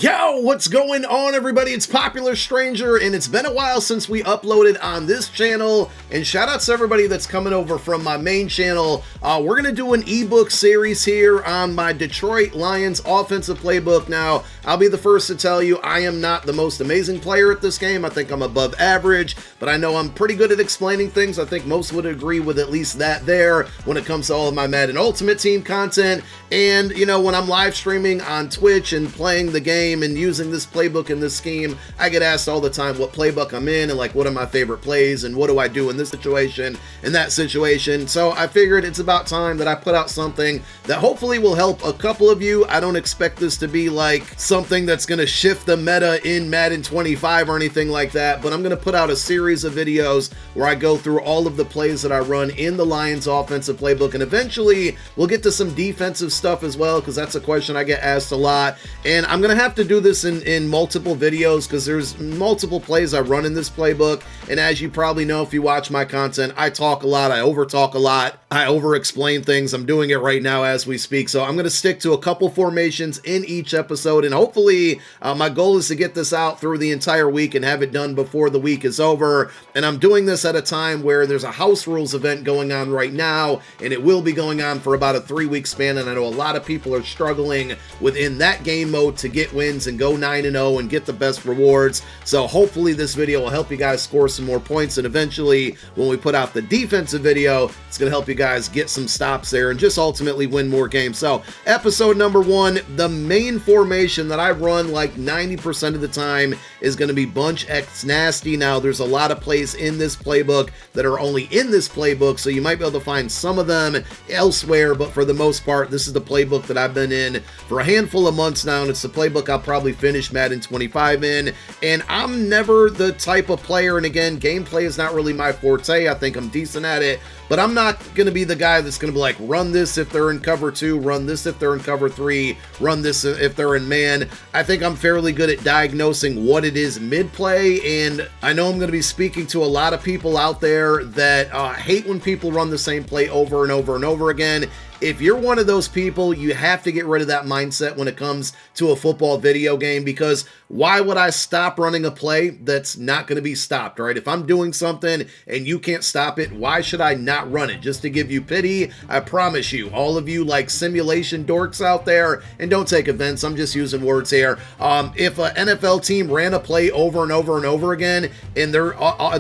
Yo, what's going on, everybody? It's Popular Stranger, and it's been a while since we uploaded on this channel, and shout out to everybody that's coming over from my main channel. We're gonna do an ebook series here on my Detroit Lions offensive playbook. Now, I'll be the first to tell you I am not the most amazing player at this game. I think I'm above average, but I know I'm pretty good at explaining things. I think most would agree with at least that there when it comes to all of my Madden Ultimate Team content. And, you know, when I'm live streaming on Twitch and playing the game and using this playbook and this scheme, I get asked all the time what playbook I'm in and like what are my favorite plays and what do I do in this situation and that situation. So I figured it's about time that I put out something that hopefully will help a couple of you. I don't expect this to be like something that's going to shift the meta in Madden 25 or anything like that, but I'm going to put out a series of videos where I go through all of the plays that I run in the Lions offensive playbook, and eventually we'll get to some defensive stuff as well, because that's a question I get asked a lot. And I'm gonna have to do this in multiple videos because there's multiple plays I run in this playbook, and as you probably know if you watch my content, I talk a lot, I over talk a lot, I over explain things. I'm doing it right now as we speak, so I'm gonna stick to a couple formations in each episode, and hopefully my goal is to get this out through the entire week and have it done before the week is over. And I'm doing this at a time where there's a house rules event going on right now, and it will be going on for about a 3-week span, and I know a lot of people are struggling within that game mode to get wins and go 9-0 and get the best rewards. So hopefully this video will help you guys score some more points, and eventually when we put out the defensive video, it's going to help you guys get some stops there and just ultimately win more games. So episode number 1, the main formation that I run like 90% of the time is going to be bunch X nasty. Now there's a lot of plays in this playbook that are only in this playbook, so you might be able to find some of them elsewhere, but for the most part this is the playbook that I've been in for a handful of months now, and it's the playbook I'll probably finish Madden 25 in. And I'm never the type of player, and again, gameplay is not really my forte. I think I'm decent at it, but I'm not going to be the guy that's going to be like, run this if they're in cover 2, run this if they're in cover 3, run this if they're in man. I think I'm fairly good at diagnosing what it is mid-play, and I know I'm going to be speaking to a lot of people out there that hate when people run the same play over and over and over again. If you're one of those people, you have to get rid of that mindset when it comes to a football video game, because why would I stop running a play that's not going to be stopped, right? If I'm doing something and you can't stop it, why should I not run it? Just to give you pity? I promise you, all of you like simulation dorks out there, and don't take offense, I'm just using words here. If an NFL team ran a play over and over and over again and their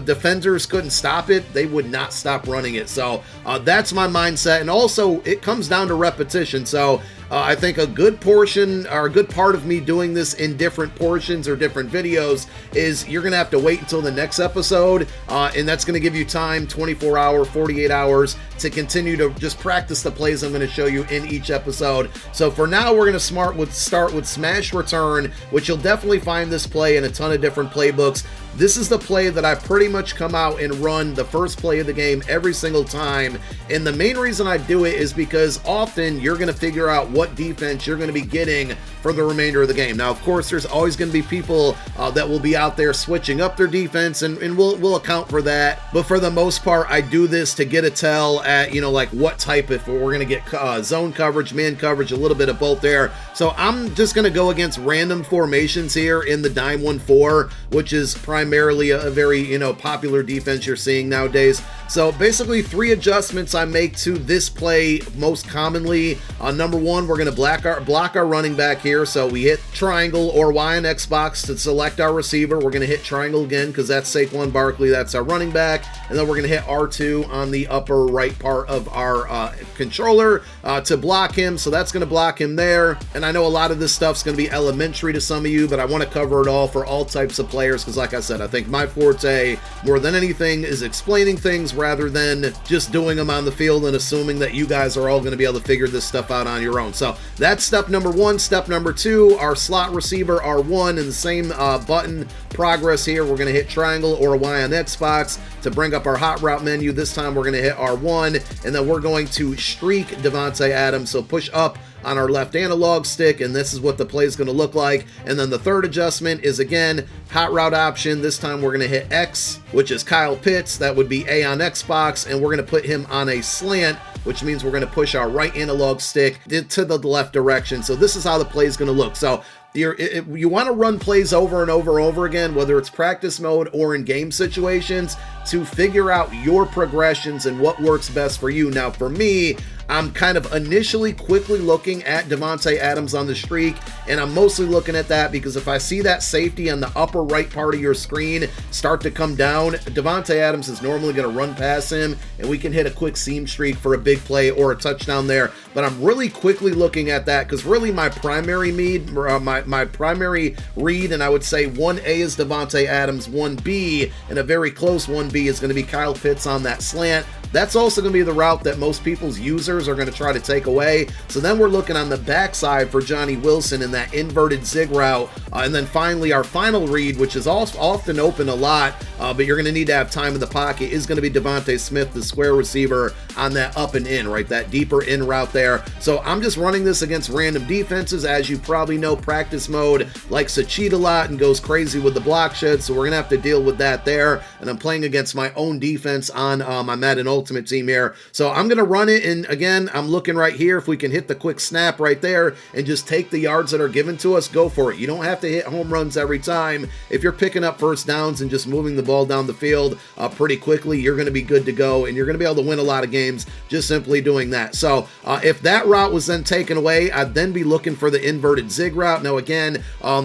defenders couldn't stop it, they would not stop running it. So that's my mindset, and also it comes down to repetition. So I think a good portion or a good part of me doing this in different portions or different videos is you're going to have to wait until the next episode, and that's going to give you time, 24 hours, 48 hours, to continue to just practice the plays I'm going to show you in each episode. So for now, we're going to start with Smash Return, which you'll definitely find this play in a ton of different playbooks. This is the play that I pretty much come out and run the first play of the game every single time, and the main reason I do it is because often you're going to figure out what defense you're going to be getting for the remainder of the game. Now, of course, there's always going to be people that will be out there switching up their defense, and we'll account for that, but for the most part, I do this to get a tell at, you know, like what type, if we're going to get zone coverage, man coverage, a little bit of both there. So I'm just going to go against random formations here in the dime 1-4, which is primarily a very, you know, popular defense you're seeing nowadays. So basically 3 adjustments I make to this play most commonly. Number 1, we're going to block our running back here. So we hit triangle or Y on Xbox to select our receiver. We're going to hit triangle again because that's Saquon Barkley, that's our running back. And then we're going to hit R2 on the upper right part of our controller to block him. So that's going to block him there. And I know a lot of this stuff's going to be elementary to some of you, but I want to cover it all for all types of players because, like I said, I think my forte more than anything is explaining things rather than just doing them on the field and assuming that you guys are all going to be able to figure this stuff out on your own. So that's step number 1. Step number 2, our slot receiver R1 in the same button progress here. We're going to hit triangle or Y on Xbox to bring up our hot route menu. This time we're going to hit R1, and then we're going to streak Devontae Adams. So push up on our left analog stick, and this is what the play is going to look like. And then the third adjustment is, again, hot route option. This time we're going to hit X, which is Kyle Pitts. That would be A on Xbox, and we're going to put him on a slant, which means we're going to push our right analog stick to the left direction. So this is how the play is going to look. So you want to run plays over and over again, whether it's practice mode or in game situations, to figure out your progressions and what works best for you. Now, for me, I'm kind of initially quickly looking at Davante Adams on the streak, and I'm mostly looking at that because if I see that safety on the upper right part of your screen start to come down, Davante Adams is normally going to run past him, and we can hit a quick seam streak for a big play or a touchdown there. But I'm really quickly looking at that because really my primary my primary read, and I would say 1A is Davante Adams, 1B, and a very close 1B is going to be Kyle Pitts on that slant. That's also going to be the route that most people's users are going to try to take away. So then we're looking on the backside for Johnny Wilson in that inverted zig route. And then finally, our final read, which is also often open a lot, but you're going to need to have time in the pocket, is going to be Devontae Smith, the square receiver, on that up and in, right? That deeper in route there. So I'm just running this against random defenses. As you probably know, practice mode likes to cheat a lot and goes crazy with the block shed. So we're going to have to deal with that there. And I'm playing against my own defense on my Madden Ultimate Team here. So I'm going to run it, and again, I'm looking right here. If we can hit the quick snap right there and just take the yards that are given to us, go for it. You don't have to hit home runs every time. If you're picking up first downs and just moving the ball down the field pretty quickly, you're going to be good to go, and you're going to be able to win a lot of games just simply doing that. So if that route was then taken away, I'd then be looking for the inverted zig route. Now again,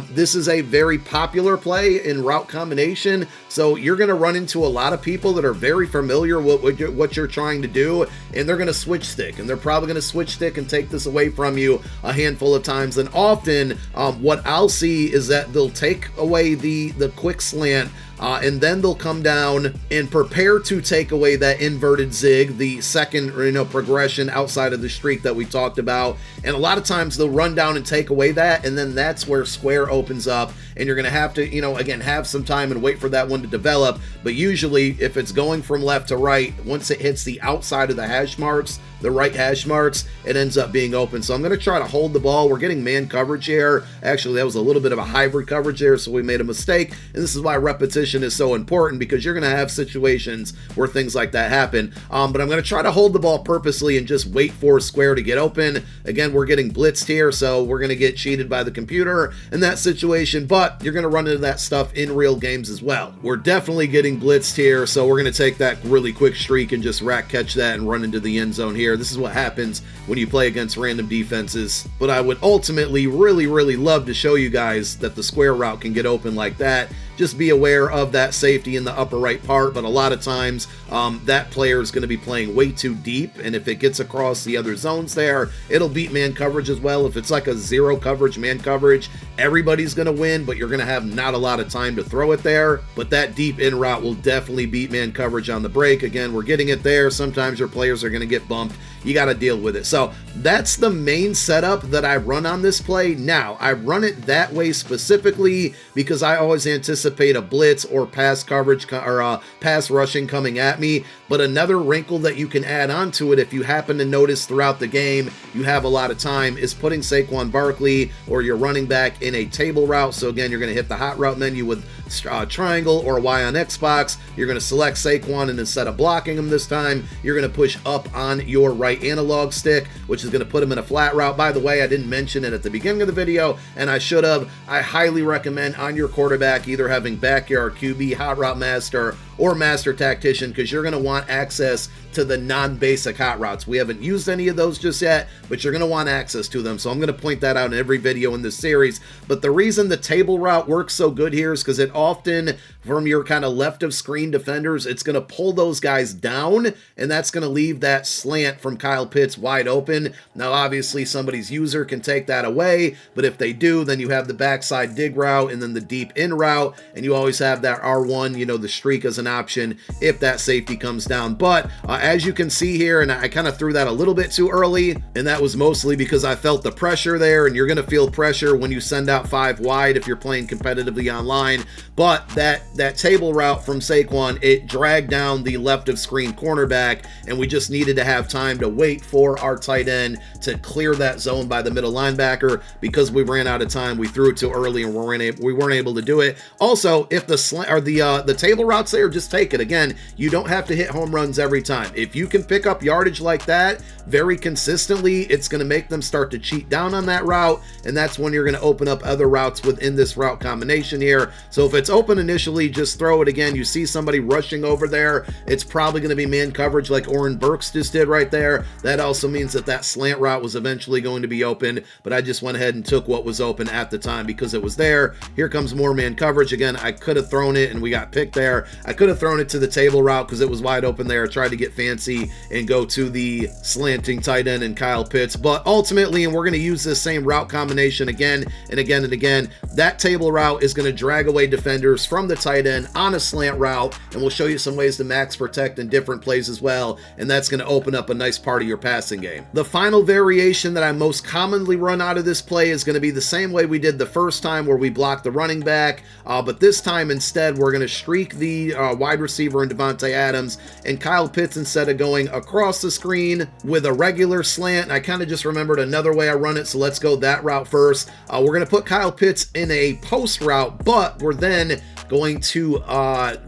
this is a very popular play in route combination, so you're going to run into a lot of people that are very familiar with what you're trying to do, and they're going to switch stick, and they're probably going to switch stick and take this away from you a handful of times. And often what I'll see is that they'll take away the quick slant, and then they'll come down and prepare to take away that inverted zig, the second progression outside of the streak that we talked about. And a lot of times they'll run down and take away that, and then that's where square opens up, and you're going to have to, again, have some time and wait for that one to develop. But usually if it's going from left to right, once it hits the outside of the hash marks, the right hash marks, it ends up being open. So I'm going to try to hold the ball. We're getting man coverage here. Actually, that was a little bit of a hybrid coverage there, so we made a mistake. And this is why repetition is so important, because you're going to have situations where things like that happen. But I'm going to try to hold the ball purposely and just wait for square to get open. Again, we're getting blitzed here, so we're going to get cheated by the computer in that situation, but you're going to run into that stuff in real games as well. We're definitely getting blitzed here, so we're going to take that really quick streak and just rack catch that and run into the end zone here. This is what happens when you play against random defenses. But I would ultimately really love to show you guys that the square route can get open like that. Just be aware of that safety in the upper right part, but a lot of times that player is going to be playing way too deep, and if it gets across the other zones there, it'll beat man coverage as well. If it's like a zero coverage, man coverage, everybody's going to win, but you're going to have not a lot of time to throw it there. But that deep in route will definitely beat man coverage on the break. Again, we're getting it there. Sometimes your players are going to get bumped. You got to deal with it. So that's the main setup that I run on this play. Now, I run it that way specifically because I always anticipate a blitz or pass coverage or pass rushing coming at me. But another wrinkle that you can add on to it, if you happen to notice throughout the game you have a lot of time, is putting Saquon Barkley or your running back in a table route. So again, you're going to hit the hot route menu with triangle or Y on Xbox. You're going to select Saquon, and instead of blocking him this time, you're going to push up on your right analog stick, which is going to put him in a flat route. By the way, I didn't mention it at the beginning of the video, and I should have. I highly recommend on your quarterback either having backyard QB, hot route master, or master tactician, because you're going to want access to the non-basic hot routes. We haven't used any of those just yet, but you're going to want access to them. So I'm going to point that out in every video in this series. But the reason the table route works so good here is because it often, from your kind of left of screen defenders, it's going to pull those guys down, and that's going to leave that slant from Kyle Pitts wide open. Now, obviously, somebody's user can take that away, but if they do, then you have the backside dig route and then the deep in route, and you always have that R1, the streak as an option if that safety comes down. But as you can see here, and I kind of threw that a little bit too early, and that was mostly because I felt the pressure there, and you're going to feel pressure when you send out 5 wide if you're playing competitively online. but that table route from Saquon, it dragged down the left of screen cornerback, and we just needed to have time to wait for our tight end to clear that zone by the middle linebacker. Because we ran out of time, we threw it too early and we weren't able to do it. Also, if the table routes there, just take it. Again, you don't have to hit home runs every time. If you can pick up yardage like that very consistently, it's going to make them start to cheat down on that route, and that's when you're going to open up other routes within this route combination here. So if it's open initially, just throw it. Again, you see somebody rushing over there, it's probably going to be man coverage like Oren Burks just did right there. That also means that slant route was eventually going to be open, but I just went ahead and took what was open at the time because it was there. Here comes more man coverage. Again, I could have thrown it and we got picked there. I could have thrown it to the table route because it was wide open there. I tried to get fancy and go to the slanting tight end and Kyle Pitts, but ultimately, and we're going to use this same route combination again and again and again, that table route is going to drag away defenders from the tight end on a slant route, and we'll show you some ways to max protect in different plays as well, and that's going to open up a nice part of your passing game. The final variation that I most commonly run out of this play is going to be the same way we did the first time where we blocked the running back, but this time instead we're going to streak the wide receiver and Devontae Adams, and Kyle Pitts, instead of going across the screen with a regular slant, I kind of just remembered another way I run it, so let's go that route first. We're going to put Kyle Pitts in a post route, but we're then going to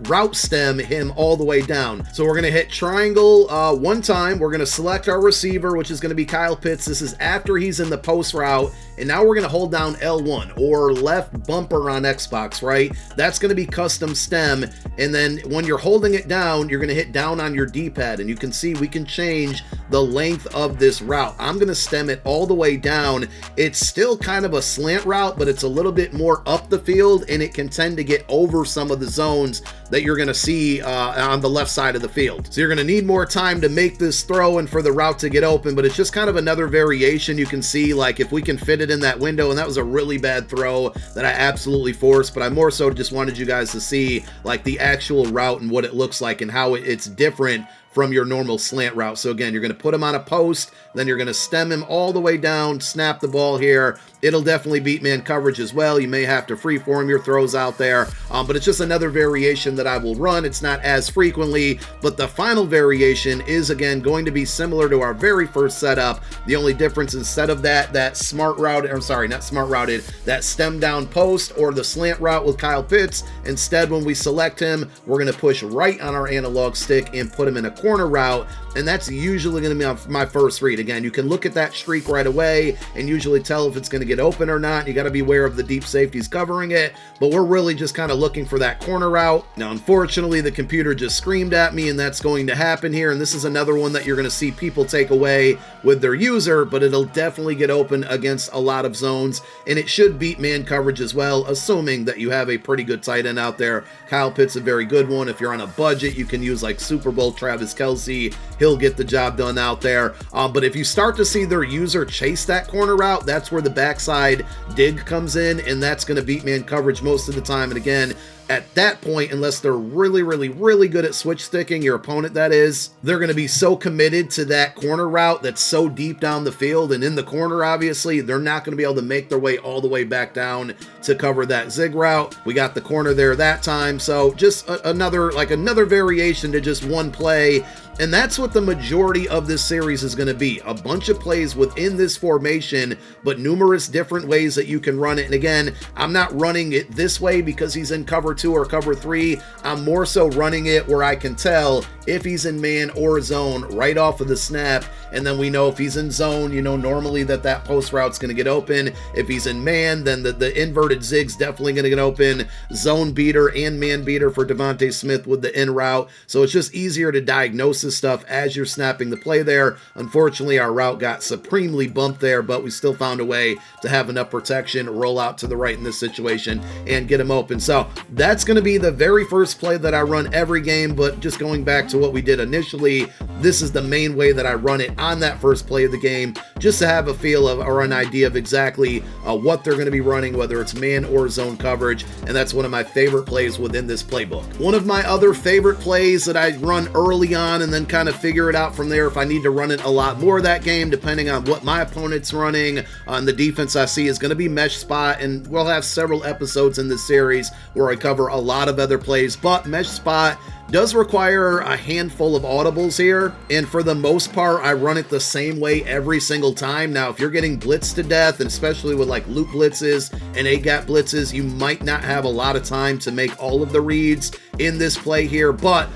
route stem him all the way down. So we're going to hit triangle one time. We're going to select our receiver, which is going to be Kyle Pitts. This is after he's in the post route. And now we're going to hold down L1 or left bumper on Xbox, right? That's going to be custom stem. And then when you're holding it down, you're going to hit down on your D-pad. And you can see we can change the length of this route. I'm going to stem it all the way down. It's still kind of a slant route, but it's a little bit more up the field, and it can tend to get over some of the zones that you're going to see on the left side of the field. So you're going to need more time to make this throw and for the route to get open, but it's just kind of another variation. You can see, like, if we can fit it in that window, and that was a really bad throw that I absolutely forced, but I more so just wanted you guys to see like the actual route and what it looks like and how it's different from your normal slant route. So again, you're going to put him on a post, then you're going to stem him all the way down, snap the ball here. It'll definitely beat man coverage as well. You may have to freeform your throws out there, but it's just another variation that I will run. It's not as frequently, but the final variation is again going to be similar to our very first setup. The only difference, instead of that smart route, or sorry, not smart routed, that stem down post or the slant route with Kyle Pitts, instead when we select him, we're going to push right on our analog stick and put him in a corner route, and that's usually going to be my first read. Again, you can look at that streak right away and usually tell if it's going to get open or not. You got to be aware of the deep safeties covering it, but we're really just kind of looking for that corner route. Now, unfortunately, the computer just screamed at me, and that's going to happen here, and this is another one that you're going to see people take away with their user, but it'll definitely get open against a lot of zones, and it should beat man coverage as well, assuming that you have a pretty good tight end out there. Kyle Pitts, a very good one. If you're on a budget, you can use like Super Bowl Travis Kelce. He'll get the job done out there. But if you start to see their user chase that corner route, that's where the backside dig comes in, and that's going to beat man coverage most of the time. And again, at that point, unless they're really, really, really good at switch sticking, your opponent that is, they're going to be so committed to that corner route that's so deep down the field and in the corner, obviously, they're not going to be able to make their way all the way back down to cover that zig route. We got the corner there that time, so just another variation to just one play. And that's what the majority of this series is going to be. A bunch of plays within this formation, but numerous different ways that you can run it. And again, I'm not running it this way because he's in cover 2 or cover 3. I'm more so running it where I can tell if he's in man or zone right off of the snap. And then we know if he's in zone, you know, normally that post route's going to get open. If he's in man, then the inverted zig's definitely going to get open. Zone beater and man beater for Devontae Smith with the in route. So it's just easier to diagnose this stuff as you're snapping the play there. Unfortunately, our route got supremely bumped there, but we still found a way to have enough protection, roll out to the right in this situation, and get him open. So that's going to be the very first play that I run every game, but just going back to to what we did initially, this is the main way that I run it on that first play of the game, just to have a feel of or an idea of exactly what they're going to be running, whether it's man or zone coverage, and that's one of my favorite plays within this playbook. One of my other favorite plays that I run early on and then kind of figure it out from there if I need to run it a lot more that game, depending on what my opponent's running on the defense I see, is going to be mesh spot, and we'll have several episodes in this series where I cover a lot of other plays, but mesh spot does require a handful of audibles here, and for the most part I run it the same way every single time. Now if you're getting blitzed to death, and especially with like loop blitzes and A-gap blitzes, you might not have a lot of time to make all of the reads in this play here, but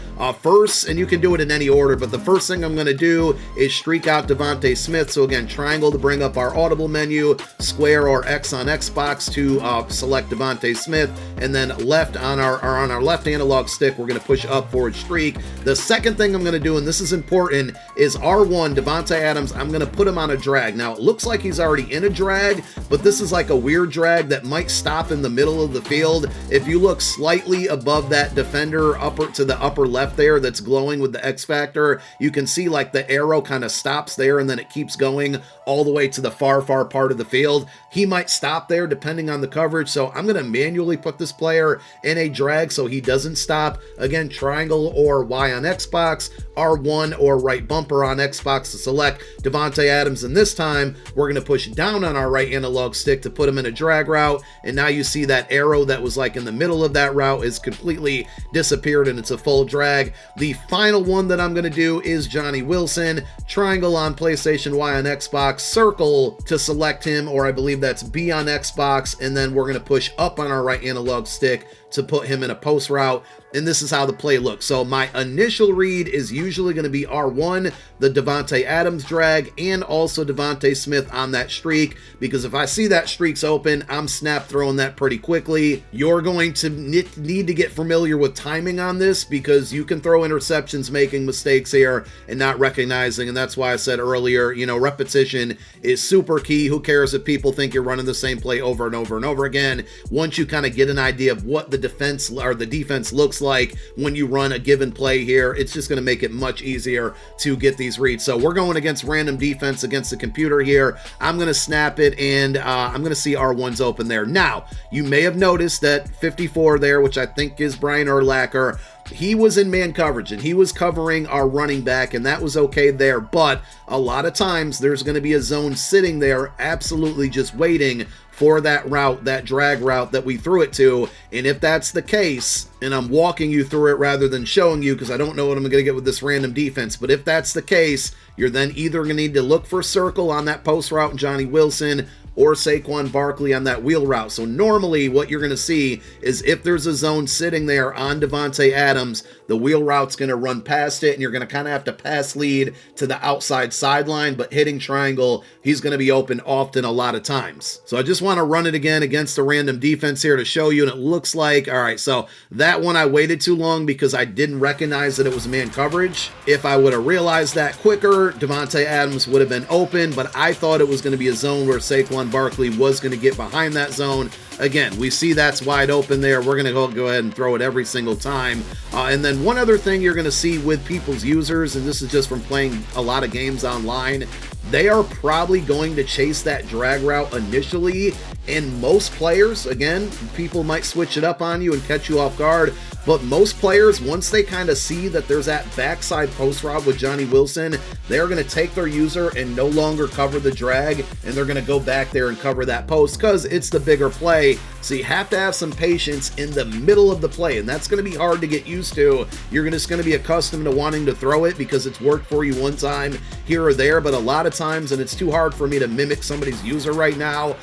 first, and you can do it in any order, but the first thing I'm going to do is streak out Devontae Smith. So again, triangle to bring up our audible menu, square or X on Xbox to select Devontae Smith, and then left on our left analog stick, we're going to push up forward streak. The second thing I'm going to do, and this is important, is R1, Davante Adams, I'm going to put him on a drag. Now it looks like he's already in a drag, but this is like a weird drag that might stop in the middle of the field. If you look slightly above that defender to the upper left there that's glowing with the X factor, you can see like the arrow kind of stops there and then it keeps going all the way to the far part of the field. He might stop there depending on the coverage, so I'm going to manually put this player in a drag so he doesn't stop. Again, triangle or Y on Xbox, R1 or right bumper on Xbox to select Davante Adams, and this time we're going to push down on our right analog stick to put him in a drag route, and now you see that arrow that was like in the middle of that route is completely disappeared and it's a full drag. The final one that I'm going to do is Johnny Wilson, triangle on PlayStation, Y on Xbox, circle to select him, or I believe that's B on Xbox, and then we're going to push up on our right analog stick to put him in a post route, and this is how the play looks. So my initial read is usually going to be R1, the Davante Adams drag, and also Devontae Smith on that streak, because if I see that streak's open, I'm snap throwing that pretty quickly. You're going to need to get familiar with timing on this, because you can throw interceptions making mistakes here and not recognizing, and that's why I said earlier, you know, repetition is super key. Who cares if people think you're running the same play over and over and over again? Once you kind of get an idea of what the defense or the defense looks like when you run a given play here, it's just going to make it much easier to get these reads. So we're going against random defense against the computer here. I'm going to snap it, and I'm going to see R1's open there. Now, you may have noticed that 54 there, which I think is Brian Urlacher, he was in man coverage and he was covering our running back, and that was okay there, but a lot of times there's going to be a zone sitting there absolutely just waiting for that route, that drag route that we threw it to. And if that's the case, and I'm walking you through it rather than showing you because I don't know what I'm going to get with this random defense, but if that's the case, you're then either going to need to look for circle on that post route and Johnny Wilson, or Saquon Barkley on that wheel route. So normally what you're going to see is if there's a zone sitting there on Davante Adams, the wheel route's going to run past it, and you're going to kind of have to pass lead to the outside sideline, but hitting triangle, he's going to be open often a lot of times. So I just want to run it again against the random defense here to show you, and it looks like, all right, so that one I waited too long because I didn't recognize that it was man coverage. If I would have realized that quicker, Davante Adams would have been open, but I thought it was going to be a zone where Saquon Barkley was going to get behind that zone. Again, we see that's wide open there. We're going to go ahead and throw it every single time. And then one other thing you're going to see with people's users, and this is just from playing a lot of games online, they are probably going to chase that drag route initially. And most players, again, people might switch it up on you and catch you off guard, but most players, once they kind of see that there's that backside post route with Johnny Wilson, they're going to take their user and no longer cover the drag, and they're going to go back there and cover that post because it's the bigger play. So you have to have some patience in the middle of the play, and that's going to be hard to get used to. You're just going to be accustomed to wanting to throw it because it's worked for you one time here or there, but a lot of times, and it's too hard for me to mimic somebody's user right now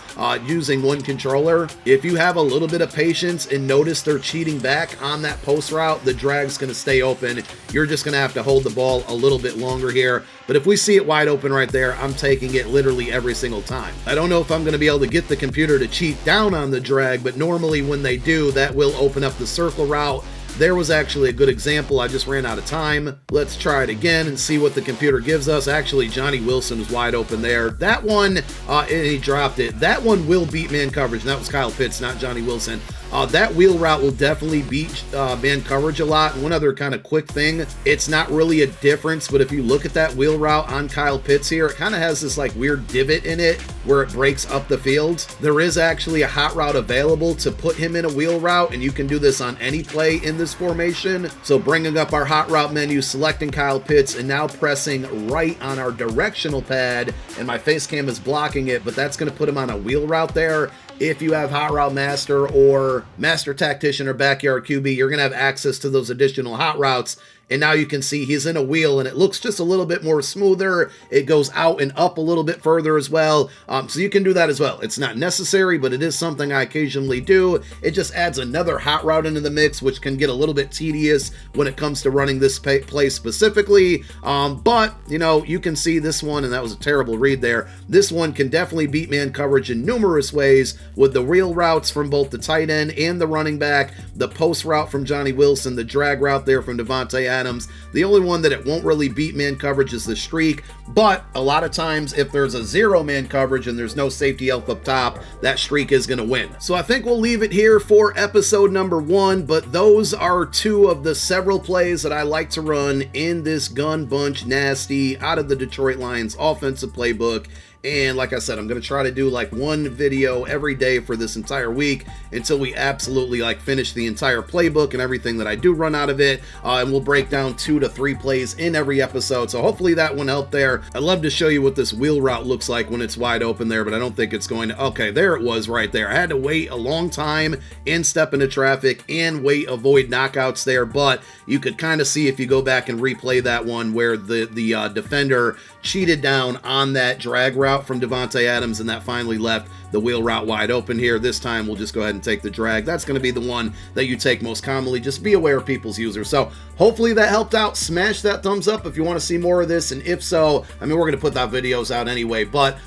using one controller. If you have a little bit of patience and notice they're cheating back on that post route, the drag's going to stay open. You're just going to have to hold the ball a little bit longer here. But if we see it wide open right there, I'm taking it literally every single time. I don't know if I'm going to be able to get the computer to cheat down on the drag, but normally when they do, that will open up the circle route. There was actually a good example. I just ran out of time. Let's try it again and see what the computer gives us. Actually, Johnny Wilson was wide open there. That one, and he dropped it. That one will beat man coverage. And that was Kyle Pitts, not Johnny Wilson. That wheel route will definitely beat man coverage a lot. One other kind of quick thing, it's not really a difference, but if you look at that wheel route on Kyle Pitts here, it kind of has this like weird divot in it where it breaks up the field. There is actually a hot route available to put him in a wheel route, and you can do this on any play in this formation. So bringing up our hot route menu, selecting Kyle Pitts, and now pressing right on our directional pad, and my face cam is blocking it, but that's going to put him on a wheel route there. If you have Hot Route Master or Master Tactician or Backyard QB, you're going to have access to those additional hot routes. And now you can see he's in a wheel, and it looks just a little bit more smoother. It goes out and up a little bit further as well. So you can do that as well. It's not necessary, but it is something I occasionally do. It just adds another hot route into the mix, which can get a little bit tedious when it comes to running this play specifically. But, you know, you can see this one, and that was a terrible read there. This one can definitely beat man coverage in numerous ways with the wheel routes from both the tight end and the running back, the post route from Johnny Wilson, the drag route there from Devontae Adams. The only one that it won't really beat man coverage is the streak, but a lot of times if there's a zero man coverage and there's no safety help up top, that streak is going to win. So I think we'll leave it here for episode number 1, but those are 2 of the several plays that I like to run in this gun bunch nasty out of the Detroit Lions offensive playbook. And like I said, I'm going to try to do like one video every day for this entire week until we absolutely like finish the entire playbook and everything that I do run out of it. And we'll break down 2 to 3 plays in every episode. So hopefully that one helped there. I'd love to show you what this wheel route looks like when it's wide open there, but I don't think it's going to. Okay, there it was right there. I had to wait a long time and step into traffic and avoid knockouts there. But you could kind of see if you go back and replay that one where the defender cheated down on that drag route from Devontae Adams, and that finally left the wheel route wide open here. This time we'll just go ahead and take the drag. That's going to be the one that you take most commonly. Just be aware of people's users. So hopefully that helped out. Smash that thumbs up if you want to see more of this, and if so, I mean, we're going to put that videos out anyway, but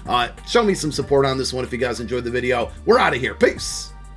show me some support on this one if you guys enjoyed the video. We're out of here. Peace.